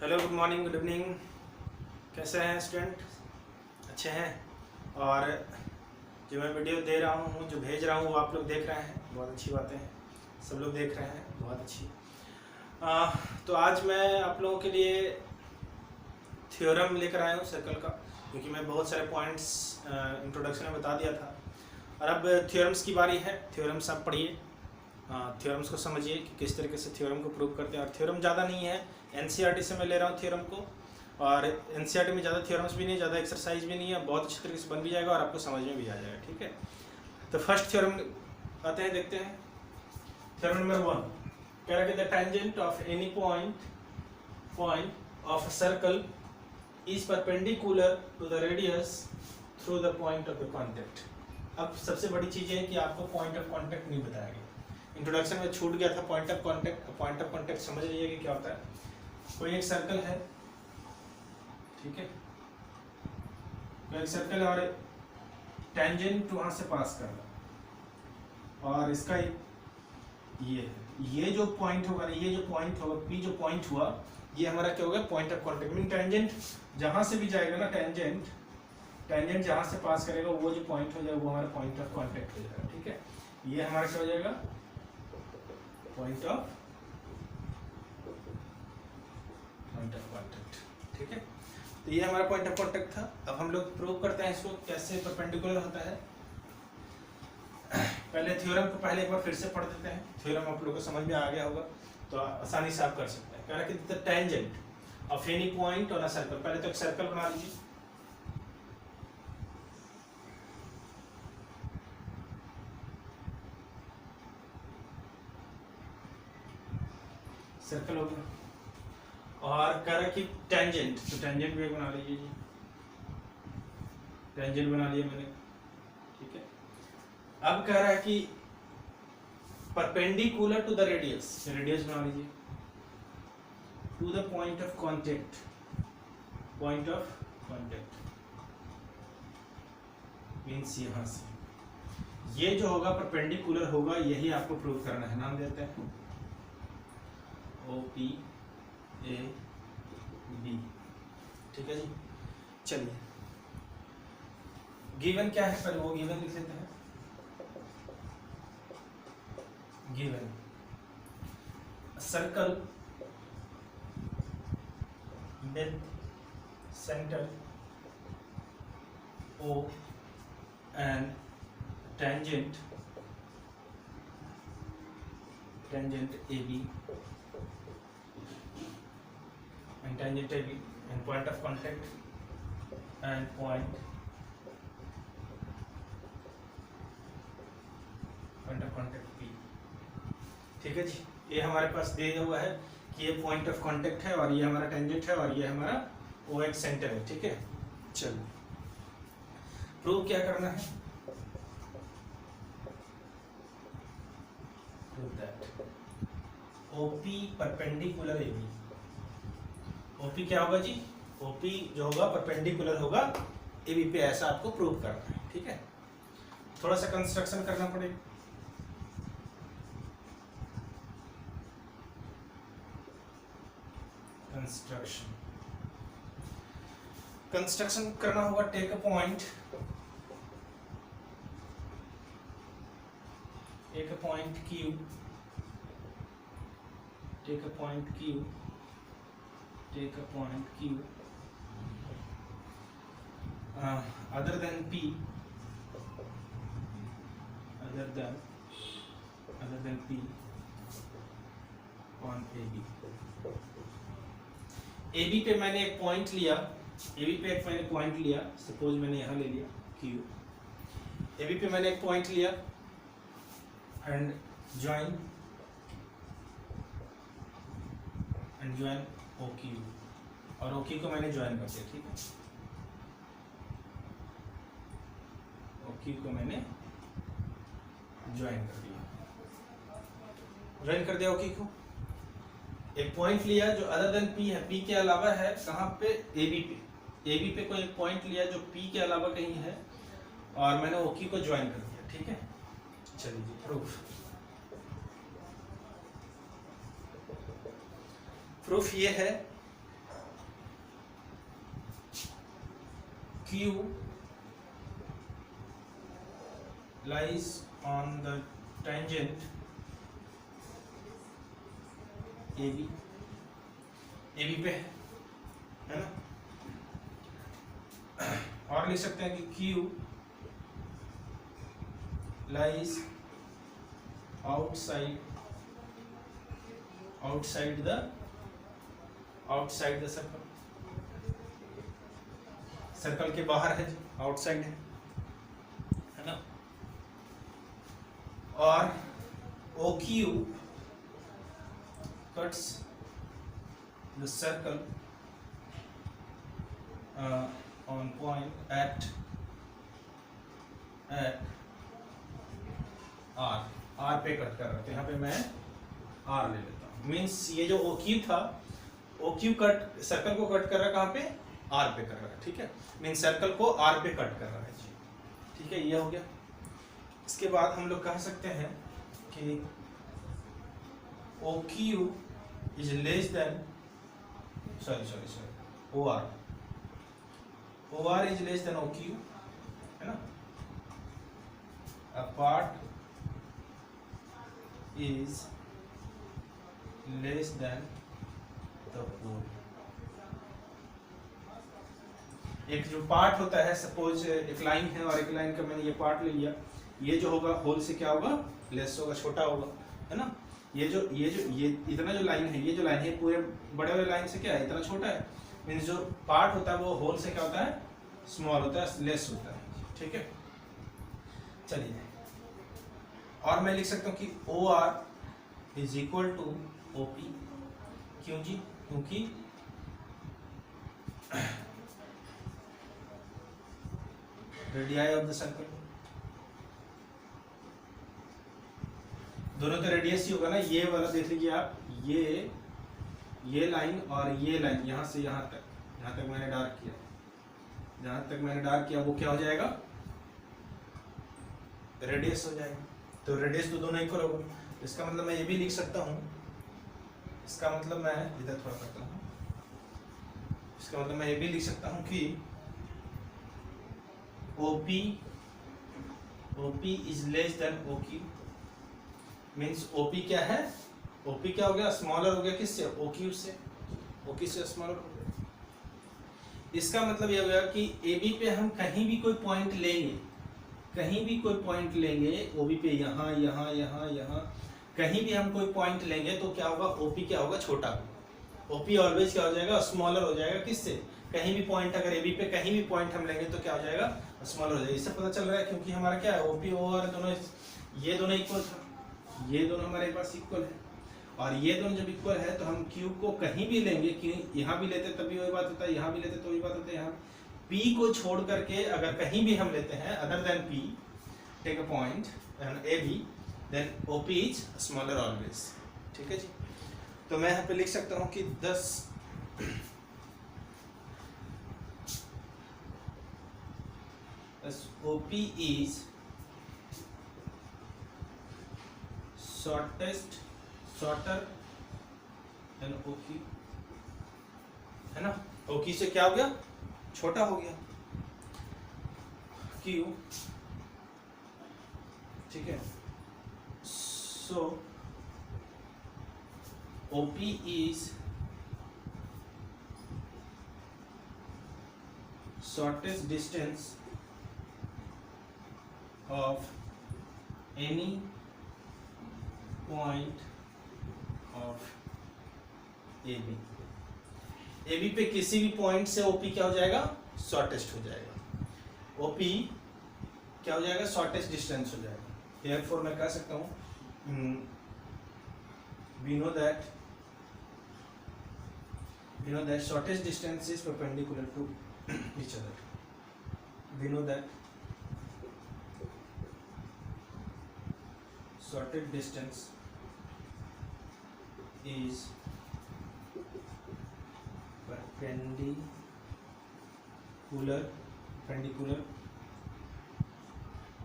Hello, good morning, good evening. कैसे हैं student? अच्छे हैं। और जो मैं वीडियो दे रहा हूँ, जो भेज रहा हूँ, वो आप लोग देख रहे हैं, बहुत अच्छी बातें हैं। सब लोग देख रहे हैं, बहुत अच्छी। तो आज मैं आप लोगों के लिए थ्योरम लेकर आया हूँ सर्कल का, क्योंकि मैं बहुत सारे पॉइंट्स इंट्रोडक्शन में बता दिया था। और अब थ्योरम्स की बारी है। थ्योरम्स आप पढ़िए, थ्योरम्स को समझिए कि किस तरीके से थ्योरम को प्रूव करते हैं। और थ्योरम ज़्यादा नहीं है, एनसीईआरटी से मैं ले रहा हूँ थ्योरम को। और एनसीईआरटी में ज़्यादा थ्योरम्स भी नहीं, ज़्यादा एक्सरसाइज भी नहीं है, बहुत अच्छी तरीके से बन भी जाएगा और आपको समझ में भी आ जाएगा। ठीक है, तो फर्स्ट थ्योरम आते हैं, देखते हैं। थ्योरम नंबर 1 कह रहा है कि the tangent of any point of a circle is perpendicular to the radius through the point of the contact. अब सबसे बड़ी चीज़ है कि आपको पॉइंट ऑफ कॉन्टैक्ट नहीं बताया गया। इंट्रोडक्शन में छूट गया था point of contact. Point of contact समझ लीजिए कि क्या होता है। कोई एक सर्कल है, ठीक है, कोई एक सर्कल है और टेंजेंट वहां से पास कर रहा, और इसका एक ये जो पॉइंट होगा, ये जो पॉइंट होगा, पी जो पॉइंट हुआ, ये हमारा क्या होगा, point of contact. Mean tangent जहां से भी जाएगा ना, टेंजेंट जहां से पास करेगा, वो जो पॉइंट हो जाएगा वो हमारा पॉइंट ऑफ कॉन्टैक्ट हो जाएगा। ठीक है, ये हमारा क्या हो जाएगा, पॉइंट ऑफ कॉन्टैक्ट। ठीक है, तो ये हमारा पॉइंट ऑफ कॉन्टैक्ट था। अब हम लोग प्रूव करते हैं इसको कैसे परपेंडिकुलर होता है। पहले थ्योरम को पहले एक बार फिर से पढ़ देते हैं। थ्योरम आप लोगों को समझ में आ गया होगा, तो आसानी से आप कर सकते हैं। कह रहा है कि the tangent of any point on a circle. पहले तो एक सर्कल बना लीजिए। सर्कल हो गया, और कह रहा है कि टेंजेंट, तो टेंजेंट भी बना लीजिए जी। टेंजेंट बना लिया मैंने, ठीक है। अब कह रहा है कि perpendicular to the radius, radius बना लीजिए, to the point of contact, point of contact means यहां से ये जो होगा परपेंडिकुलर होगा, यही आपको प्रूव करना है। नाम देते हैं OP AB। ठीक है जी, चलिए गिवन क्या है, पहले वो गिवन लिख लेते हैं। Given circle with centre O and tangent AB and tangent AB and point of contact and point of contact P। ठीक है जी, ये हमारे पास दिया हुआ है कि ये पॉइंट ऑफ कांटेक्ट है और ये हमारा टेंजेंट है और ये हमारा OX सेंटर है। ठीक है, चलो प्रूव क्या करना है। Prove that OP perpendicular AB। OP क्या होगा जी, OP जो होगा परपेंडिकुलर होगा AB पे, ऐसा आपको प्रूव करना है। ठीक है, थोड़ा सा कंस्ट्रक्शन करना पड़ेगा। कंस्ट्रक्शन करना होगा। Take a point, Q, take a point Q other than P, on AB। AB पे मैंने एक पॉइंट लिया, सपोज मैंने यहाँ ले लिया Q। AB पे मैंने एक पॉइंट लिया एंड ज्वाइन OQ, और OQ को मैंने ज्वाइन कर दिया। ठीक है, OQ को मैंने ज्वाइन कर दिया OQ को। एक पॉइंट लिया जो अदर देन P है, P के अलावा है, कहाँ पे, AB पे कोई एक पॉइंट लिया जो P के अलावा कहीं है, और मैंने OQ को ज्वाइन कर दिया। ठीक है, चलिए जी प्रूफ ये है Q lies on the tangent AB, AB पे है ना। और लिख सकते हैं कि Q lies outside the circle, circle के बाहर है, आउटसाइड है ना। और OQ cuts the circle on point at R पे कट कर रहा था, यहाँ पे मैं R ले लेता हूँ। मीन्स ये जो OQ था, OQ कट सर्कल को कट कर रहा है कहाँ पे, R पे कर रहा है, ठीक है। मीन्स सर्कल को R पे कट कर रहा है जी, ठीक है, ये हो गया। इसके बाद हम लोग कह सकते हैं कि OQ is less than OR is less than OQ, है ना। A part is less than the whole। एक जो पार्ट होता है, सपोज एक लाइन है और एक लाइन का मैंने ये पार्ट ले लिया, ये जो होगा होल से क्या होगा, लेस होगा, छोटा होगा, है ना। ये इतना जो लाइन है, ये जो लाइन है पूरे बड़े वाले लाइन से क्या है, इतना छोटा है। मीन्स जो पार्ट होता है वो होल से क्या होता है, स्मॉल होता है, लेस होता है, ठीक है। चलिए, और मैं लिख सकता हूँ कि OR is equal to OP। क्यों जी, क्योंकि रेडियाई ऑफ द सर्कल, दोनों तो रेडियस ही होगा ना। ये वाला देख लीजिए आप, ये लाइन और ये लाइन, यहाँ से यहाँ तक मैंने डार्क किया, जहाँ तक मैंने डार्क किया वो क्या हो जाएगा, रेडियस हो जाएगा। तो रेडियस तो दोनों इक्वल होगा। इसका मतलब मैं ये भी लिख सकता हूँ, इसका मतलब मैं इधर थोड़ा करता हूँ, इसका मतलब मैं ये भी लिख सकता हूँ कि OP is less than OQ। Means OP क्या है, OP क्या हो गया, स्मॉलर हो गया किससे, OQ से, OQ से स्मॉलर हो गया। इसका मतलब ये हो गया कि AB पे हम कहीं भी कोई पॉइंट लेंगे, कहीं भी कोई पॉइंट लेंगे OB पे, यहाँ यहाँ यहाँ यहाँ कहीं भी हम कोई पॉइंट लेंगे तो क्या होगा, OP क्या होगा, छोटा होगा। OP ऑलवेज क्या हो जाएगा, स्मॉलर हो जाएगा किससे, कहीं भी पॉइंट, अगर AB पे कहीं भी पॉइंट हम लेंगे तो क्या हो जाएगा, स्मॉलर हो जाएगा। इससे पता चल रहा है क्योंकि हमारा क्या है, OP और दोनों, ये दोनों इक्वल था, ये दोनों हमारे पास इक्वल है, और ये दोनों जब इक्वल है तो हम Q को कहीं भी लेंगे, यहाँ भी लेते तभी वही बात होता है, यहाँ भी लेते तो वही बात होता है। यहाँ P को छोड़ करके अगर कहीं भी हम लेते हैं other than P, take a point AB, then OP is smaller always, ठीक है जी। तो मैं यहाँ पे लिख सकता हूँ कि 10 OP is shorter than OQ, है ना। OQ से क्या हो गया, छोटा हो गया Q, ठीक है। So OP is shortest distance of any point of AB। AB पे किसी भी पॉइंट से OP क्या हो जाएगा, शॉर्टेस्ट हो जाएगा। OP क्या हो जाएगा, शॉर्टेस्ट डिस्टेंस हो जाएगा। Therefore मैं कह सकता हूँ we know that shortest distance is perpendicular to each other. We know that shortest distance is perpendicular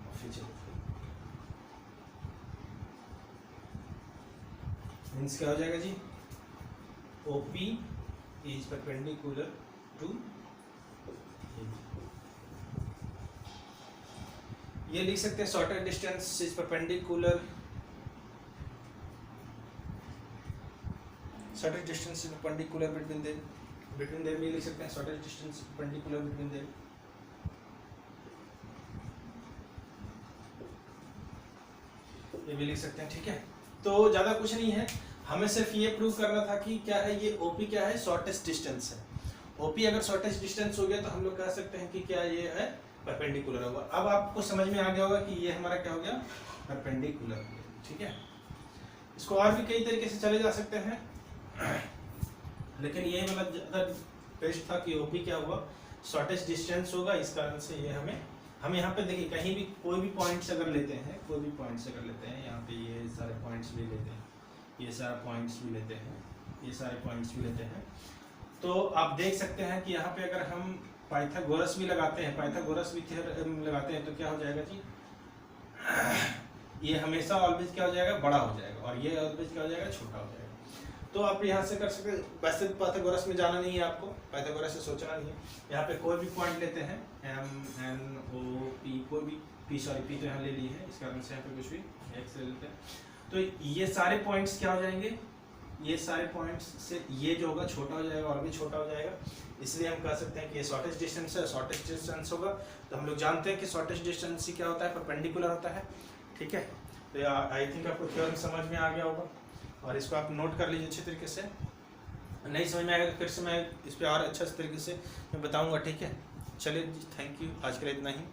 of each other। Means क्या हो जाएगा जी, OP is perpendicular to AB। ये लिख सकते हैं shortest distance is perpendicular, shortest distance is perpendicular between them भी लिख सकते हैं, shortest distance perpendicular between them. ये भी लिख सकते हैं, ठीक है। तो ज़्यादा कुछ नहीं है, हमें सिर्फ ये प्रूव करना था कि क्या है ये ओपी क्या है, शॉर्टेस्ट डिस्टेंस है। ओपी अगर शॉर्टेस्ट डिस्टेंस हो गया तो हम लोग कह सकते हैं कि क्या ये है परपेंडिकुलर होगा। अब आपको समझ में आ गया होगा कि ये हमारा क्या हो गया, परपेंडिकुलर, ठीक है। इसको और भी कई तरीके से चले जा सकते हैं, लेकिन ये मतलब ज़्यादा बेस्ट था कि ओपी क्या हुआ, शॉर्टेस्ट डिस्टेंस होगा। इस कारण से ये हम यहाँ पे देखिए कहीं भी कोई भी पॉइंट्स अगर लेते हैं, कोई भी पॉइंट्स अगर लेते हैं, यहाँ पे ये सारे पॉइंट्स भी लेते हैं, ये सारे पॉइंट्स भी लेते हैं, ये सारे पॉइंट्स भी लेते हैं, तो आप देख सकते हैं कि यहाँ पे अगर हम पाइथागोरस भी लगाते हैं, पाइथागोरस भी थ्योरम लगाते हैं, तो क्या हो जाएगा जी, ये हमेशा ऑलवेज क्या हो जाएगा, बड़ा हो जाएगा, और ये ऑलवेज क्या हो जाएगा, छोटा हो जाएगा। तो आप यहाँ से कर सकते हैं, वैसे पाइथागोरस में जाना नहीं है आपको, पाइथागोरस से सोचना नहीं है। यहाँ पे कोई भी पॉइंट लेते हैं, एम एन ओ पी, कोई भी पी तो यहाँ ले ली है, इस कारण से यहाँ पे कुछ भी एक्स ले लेते हैं, तो ये सारे पॉइंट्स क्या हो जाएंगे, ये सारे पॉइंट्स से ये जो होगा छोटा हो जाएगा और भी छोटा हो जाएगा, इसलिए हम कह सकते हैं कि ये शॉर्टेस्ट डिस्टेंस है। शॉर्टेस्ट डिस्टेंस होगा तो हम लोग जानते हैं कि शॉर्टेस्ट डिस्टेंस ही क्या होता है, परपेंडिकुलर होता है, ठीक है। तो आई थिंक आपको थ्योरम समझ में आ गया होगा, और इसको आप नोट कर लीजिए अच्छे तरीके से। नहीं समझ में आएगा तो फिर से मैं इस पर और अच्छे तरीके से मैं बताऊँगा, ठीक है। चलिए, थैंक यू, आज के लिए इतना ही।